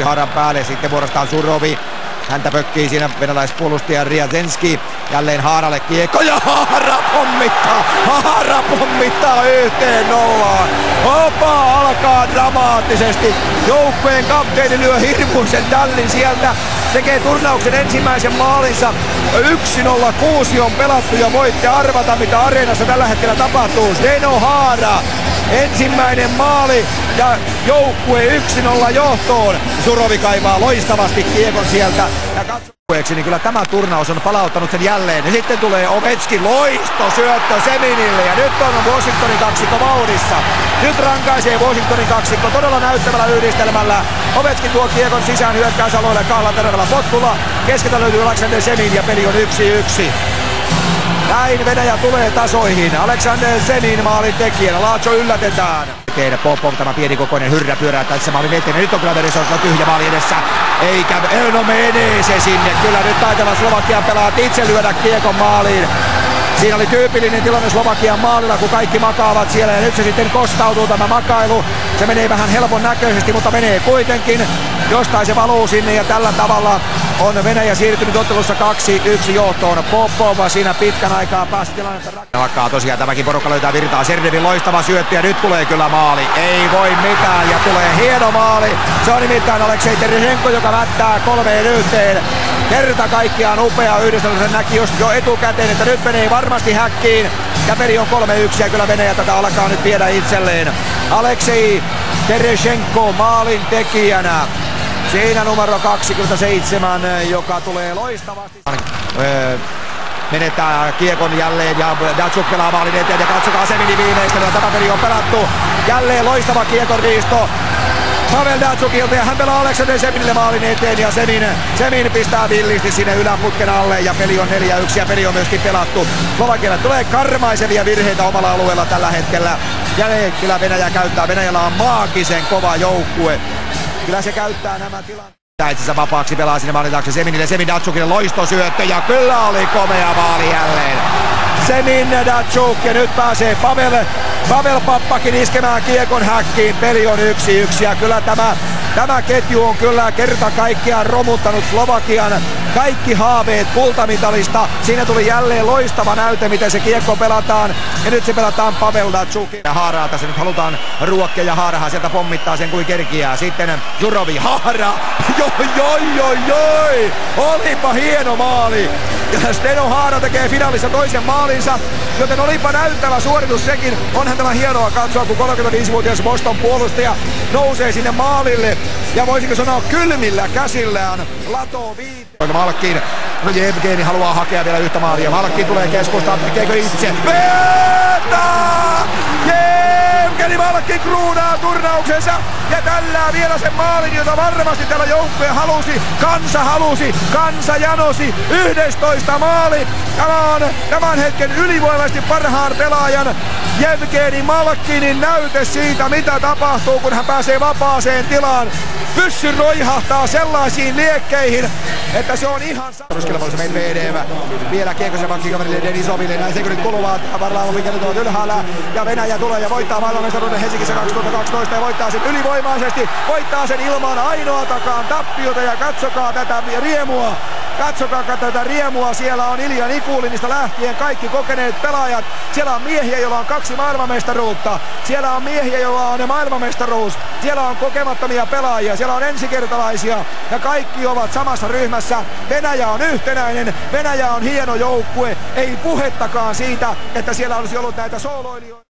Haaran päälle, sitten vuorostaan Surovi. Häntä pökkii siinä venäläispuolustaja Riazenski. Jälleen Haaralle kiekko ja Haara pommittaa 1-0. Opa alkaa dramaattisesti. Joukkueen kapteeni lyö hirmuisen tällin sieltä. Tekee turnauksen ensimmäisen maalinsa. 1-0 6 on pelattu ja voitte arvata mitä areenassa tällä hetkellä tapahtuu. Zdeno Haara. Ensimmäinen maali ja joukkue 1-0 johtoon. Surovi kaivaa loistavasti kiekon sieltä ja katsoeksi, niin kyllä tämä turnaus on palauttanut sen jälleen. Ja sitten tulee Ovechkin loistosyöttö Seminille ja nyt on Washingtonin kaksikko vauhdissa. Nyt rankaisee Washingtonin kaksikko todella näyttävällä yhdistelmällä. Ovechkin tuo kiekon sisään hyökkäysalueelle kahdella terävällä potkulla. Keskeltä löytyy Alexander Semin ja peli on 1-1. Näin Venäjä tulee tasoihin. Alexander Semin maalin tekijänä. Laakso yllätetään. Popov, tämä pienikokoinen hyrrä pyöräyttää tässä maalin eteen. Nyt on kyllä Verisovilla tyhjä maali edessä. Eikä, no menee se sinne. Kyllä nyt taitavat Slovakian pelaat itse lyödä kiekon maaliin. Siinä oli tyypillinen tilanne Slovakian maalilla, kun kaikki makaavat siellä ja nyt se sitten kostautuu tämä makailu. Se menee vähän helpon näköisesti, mutta menee kuitenkin. Jostain se valuu sinne ja tällä tavalla on Venäjä siirtynyt ottelussa 2-1 johtoon. Popova siinä pitkän aikaa pääsi tilannetta rakkaa. Tosiaan tämäkin porukka löytää virtaa. Serdevin loistava syöttö ja nyt tulee kyllä maali. Ei voi mitään ja tulee hieno maali. Se on nimittäin Aleksei Teresenko, joka mättää 3-1. Kerta kaikkiaan upea yhdistelmä. Sen näki just jo etukäteen, että nyt menee varmasti häkkiin. Ja peli on 3-1 ja kyllä Venäjä tätä alkaa nyt viedä itselleen. Aleksei Teresenko maalin tekijänä. Siinä numero 27, joka tulee loistavasti. Menettää kiekon jälleen ja Datsuk pelaa maalin eteen ja katsokaa Seminin viimeistelyä. Tämä peli on pelattu. Jälleen loistava kiekon riisto Pavel Datsukilta ja hän pelaa Alexander Seminille maalin eteen ja Semin pistää villisti sinne yläputken alle ja peli on 4-1 ja peli on myöskin pelattu. Slovakialle tulee karmaisevia virheitä omalla alueella tällä hetkellä. Jälleen kyllä Venäjä käyttää. Venäjällä on maagisen kova joukkue. Kyllä se käyttää nämä tilanteet. Itsensä vapaaksi pelaa sinne maalin taakse Seminille. Semin Datsukille loistosyöttö ja kyllä oli komea maali jälleen. Semin Datsuk ja nyt pääsee Pavel Pappakin iskemään kiekon häkkiin. Peli on 1-1 ja kyllä tämä ketju on kyllä kerta kaikkiaan romuttanut Slovakian kaikki haaveet kultamitalista. Siinä tuli jälleen loistava näyte, miten se kiekko pelataan. Ja nyt se pelataan Pavel Datsukin. Ja Haaraa tässä nyt halutaan ruokkia ja Haarahan sieltä pommittaa sen kuin kerkiää. Sitten Surovi, Haara. Joi. Olipa hieno maali. Ja Zdeno Haara tekee finaalissa toisen maalinsa. Joten olipa näyttävä suoritus sekin. Onhan tämä hienoa katsoa, kun 35-vuotias Boston puolustaja nousee sinne maalille. Ja voisinko sanoa kylmillä käsillään latoo viiteen. Malkin. No Jevgeni haluaa hakea vielä yhtä maalia. Malkin tulee keskustaan. Tekeekö itse? Vetää! Jevgeni Malkin kruunaa turnauksensa. Ja tällää vielä sen maalin, jota varmasti tällä joukkue halusi. Kansa janosi. 11 maali. Tämä on tämän hetken ylivoimaisesti parhaan pelaajan Jevgeni Malkinin näyte siitä, mitä tapahtuu, kun hän pääsee vapaaseen tilaan. Pyssy roihahtaa sellaisiin liekkeihin, että se on ihan ruskelmallista Medvedev. Vielä kiekosen vankkikaverille Denisoville. Näin se nyt kuluvat. Varlaamovin ovat ylhäällä. Ja Venäjä tulee ja voittaa maailmanmestaruuden Helsingissä 2012 ja voittaa sen ylivoimaisesti. Voittaa sen ilman ainoatakaan tappiota ja katsokaa tätä riemua. Katsokaa tätä riemua. Siellä on Ilja Nikulinista lähtien kaikki kokeneet pelaajat. Siellä on miehiä, joilla on 2 maailmanmestaruutta. Siellä on miehiä, joilla on maailmanmestaruus. Siellä on kokemattomia pelaajia. Siellä on ensikertalaisia ja kaikki ovat samassa ryhmässä. Venäjä on yhtenäinen. Venäjä on hieno joukkue. Ei puhettakaan siitä, että siellä olisi ollut näitä sooloilijoita.